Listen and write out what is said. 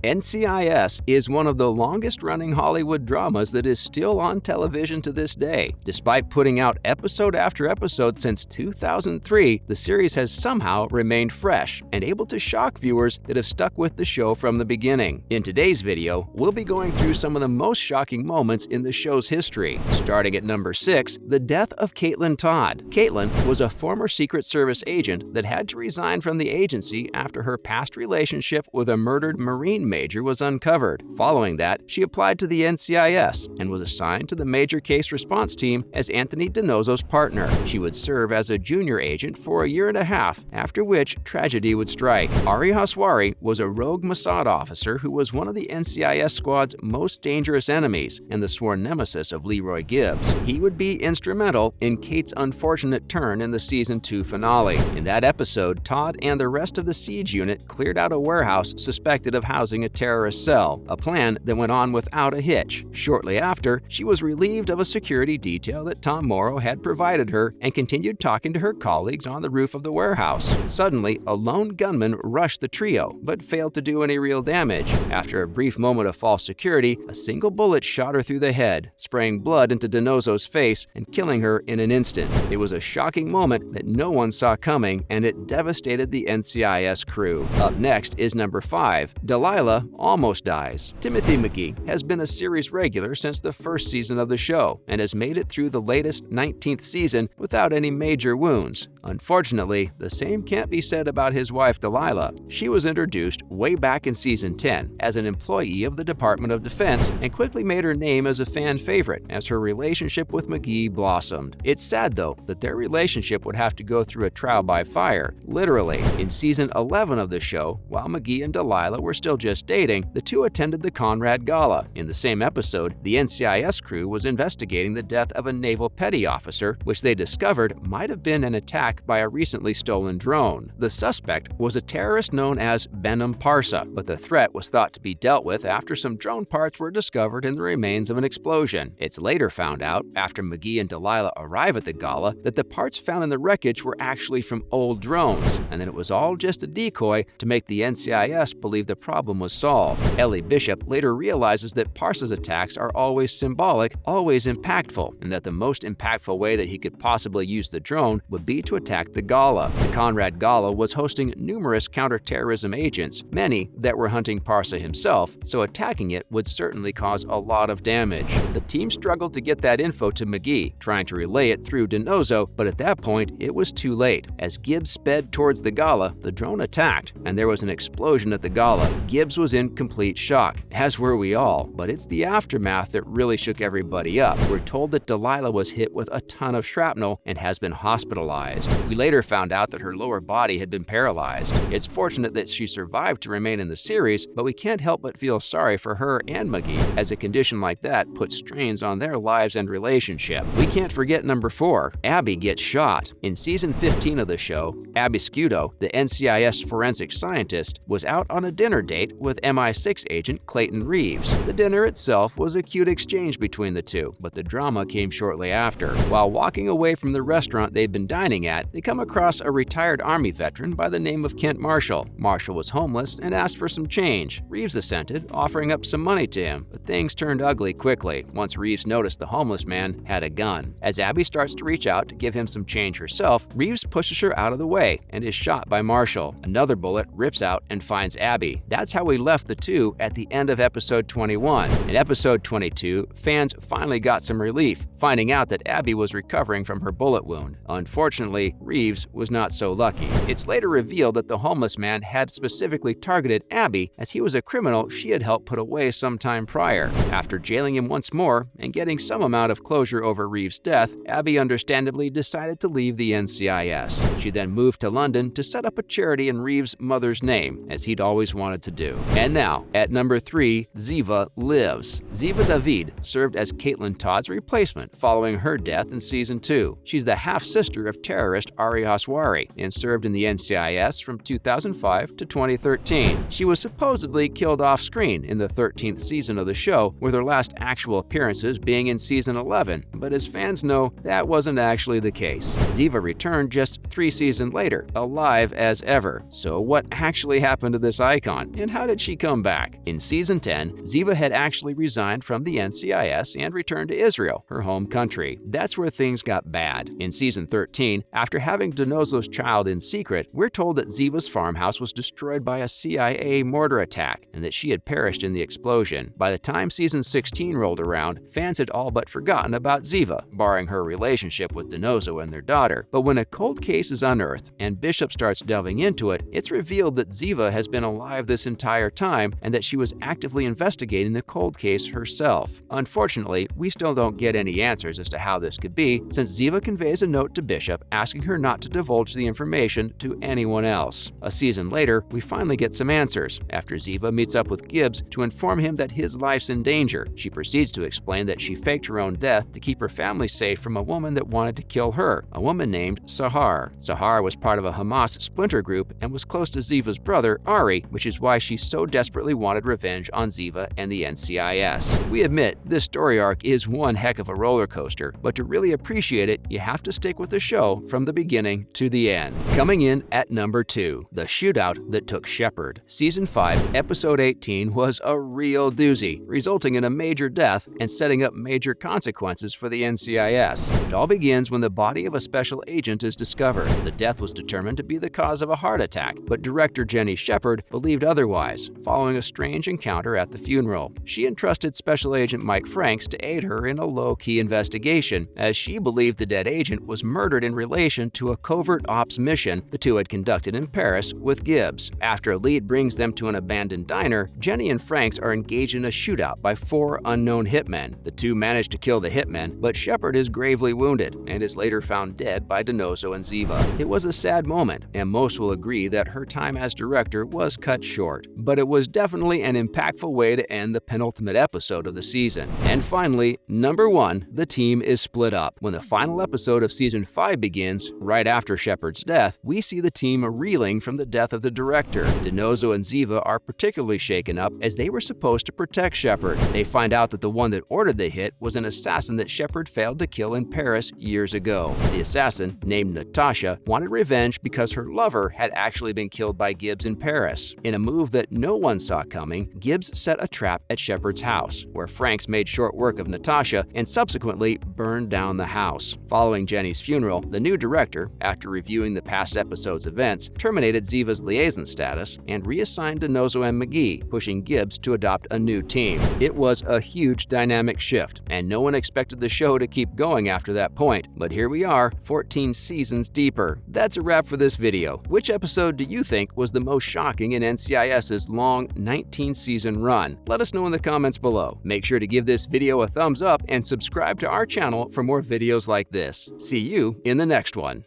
NCIS is one of the longest-running Hollywood dramas that is still on television to this day. Despite putting out episode after episode since 2003, the series has somehow remained fresh and able to shock viewers that have stuck with the show from the beginning. In today's video, we'll be going through some of the most shocking moments in the show's history. Starting at number 6, the death of Caitlin Todd. Caitlin was a former Secret Service agent that had to resign from the agency after her past relationship with a murdered Marine major was uncovered. Following that, she applied to the NCIS and was assigned to the Major Case Response Team as Anthony DiNozzo's partner. She would serve as a junior agent for a year and a half, after which tragedy would strike. Ari Haswari was a rogue Mossad officer who was one of the NCIS squad's most dangerous enemies and the sworn nemesis of Leroy Gibbs. He would be instrumental in Kate's unfortunate turn in the season 2 finale. In that episode, Todd and the rest of the siege unit cleared out a warehouse suspected of housing a terrorist cell, a plan that went on without a hitch. Shortly after, she was relieved of a security detail that Tom Morrow had provided her and continued talking to her colleagues on the roof of the warehouse. Suddenly, a lone gunman rushed the trio, but failed to do any real damage. After a brief moment of false security, a single bullet shot her through the head, spraying blood into DiNozzo's face and killing her in an instant. It was a shocking moment that no one saw coming, and it devastated the NCIS crew. Up next is number 5, Delilah almost dies. Timothy McGee has been a series regular since the first season of the show and has made it through the latest 19th season without any major wounds. Unfortunately, the same can't be said about his wife Delilah. She was introduced way back in season 10 as an employee of the Department of Defense and quickly made her name as a fan favorite as her relationship with McGee blossomed. It's sad though that their relationship would have to go through a trial by fire. Literally, in season 11 of the show, while McGee and Delilah were still just dating, the two attended the Conrad Gala. In the same episode, the NCIS crew was investigating the death of a naval petty officer, which they discovered might have been an attack by a recently stolen drone. The suspect was a terrorist known as Benham Parsa, but the threat was thought to be dealt with after some drone parts were discovered in the remains of an explosion. It's later found out, after McGee and Delilah arrive at the gala, that the parts found in the wreckage were actually from old drones, and that it was all just a decoy to make the NCIS believe the problem was solved. Ellie Bishop later realizes that Parsa's attacks are always symbolic, always impactful, and that the most impactful way that he could possibly use the drone would be to attack the gala. The Conrad Gala was hosting numerous counterterrorism agents, many that were hunting Parsa himself, so attacking it would certainly cause a lot of damage. The team struggled to get that info to McGee, trying to relay it through DiNozzo, but at that point, it was too late. As Gibbs sped towards the gala, the drone attacked, and there was an explosion at the gala. Gibbs was in complete shock, as were we all, but it's the aftermath that really shook everybody up. We're told that Delilah was hit with a ton of shrapnel and has been hospitalized. We later found out that her lower body had been paralyzed. It's fortunate that she survived to remain in the series, but we can't help but feel sorry for her and McGee, as a condition like that puts strains on their lives and relationship. We can't forget number 4, Abby gets shot. In season 15 of the show, Abby Scudo, the NCIS forensic scientist, was out on a dinner date with MI6 agent Clayton Reeves. The dinner itself was a cute exchange between the two, but the drama came shortly after. While walking away from the restaurant they'd been dining at, they come across a retired Army veteran by the name of Kent Marshall. Marshall was homeless and asked for some change. Reeves assented, offering up some money to him, but things turned ugly quickly once Reeves noticed the homeless man had a gun. As Abby starts to reach out to give him some change herself, Reeves pushes her out of the way and is shot by Marshall. Another bullet rips out and finds Abby. That's how we left the two at the end of episode 21. In episode 22, fans finally got some relief, finding out that Abby was recovering from her bullet wound. Unfortunately, Reeves was not so lucky. It's later revealed that the homeless man had specifically targeted Abby, as he was a criminal she had helped put away some time prior. After jailing him once more and getting some amount of closure over Reeves' death, Abby understandably decided to leave the NCIS. She then moved to London to set up a charity in Reeves' mother's name, as he'd always wanted to do. And now, at number 3, Ziva lives. Ziva David served as Caitlin Todd's replacement following her death in season 2. She's the half-sister of terrorist Ari Haswari and served in the NCIS from 2005 to 2013. She was supposedly killed off-screen in the 13th season of the show, with her last actual appearances being in season 11, but as fans know, that wasn't actually the case. Ziva returned just 3 seasons later, alive as ever. So what actually happened to this icon, and how why did she come back? In Season 10, Ziva had actually resigned from the NCIS and returned to Israel, her home country. That's where things got bad. In Season 13, after having DiNozzo's child in secret, we're told that Ziva's farmhouse was destroyed by a CIA mortar attack and that she had perished in the explosion. By the time Season 16 rolled around, fans had all but forgotten about Ziva, barring her relationship with DiNozzo and their daughter. But when a cold case is unearthed and Bishop starts delving into it, it's revealed that Ziva has been alive this entire time and that she was actively investigating the cold case herself. Unfortunately, we still don't get any answers as to how this could be, since Ziva conveys a note to Bishop asking her not to divulge the information to anyone else. A season later, we finally get some answers. After Ziva meets up with Gibbs to inform him that his life's in danger, she proceeds to explain that she faked her own death to keep her family safe from a woman that wanted to kill her, a woman named Sahar. Sahar was part of a Hamas splinter group and was close to Ziva's brother, Ari, which is why she so desperately wanted revenge on Ziva and the NCIS. We admit, this story arc is one heck of a roller coaster, but to really appreciate it, you have to stick with the show from the beginning to the end. Coming in at number 2, the shootout that took Shepard. Season 5, Episode 18 was a real doozy, resulting in a major death and setting up major consequences for the NCIS. It all begins when the body of a special agent is discovered. The death was determined to be the cause of a heart attack, but director Jenny Shepard believed otherwise, following a strange encounter at the funeral. She entrusted Special Agent Mike Franks to aid her in a low-key investigation, as she believed the dead agent was murdered in relation to a covert ops mission the two had conducted in Paris with Gibbs. After a lead brings them to an abandoned diner, Jenny and Franks are engaged in a shootout by 4 unknown hitmen. The two manage to kill the hitmen, but Shepard is gravely wounded and is later found dead by DiNozzo and Ziva. It was a sad moment, and most will agree that her time as director was cut short, but it was definitely an impactful way to end the penultimate episode of the season. And finally, number 1, the team is split up. When the final episode of Season 5 begins, right after Shepard's death, we see the team reeling from the death of the director. DiNozzo and Ziva are particularly shaken up as they were supposed to protect Shepard. They find out that the one that ordered the hit was an assassin that Shepard failed to kill in Paris years ago. The assassin, named Natasha, wanted revenge because her lover had actually been killed by Gibbs in Paris. In a move that no one saw coming, Gibbs set a trap at Shepard's house, where Franks made short work of Natasha and subsequently burned down the house. Following Jenny's funeral, the new director, after reviewing the past episode's events, terminated Ziva's liaison status and reassigned DiNozzo and McGee, pushing Gibbs to adopt a new team. It was a huge dynamic shift, and no one expected the show to keep going after that point. But here we are, 14 seasons deeper. That's a wrap for this video. Which episode do you think was the most shocking in NCIS's long 19-season run? Let us know in the comments below. Make sure to give this video a thumbs up and subscribe to our channel for more videos like this. See you in the next one.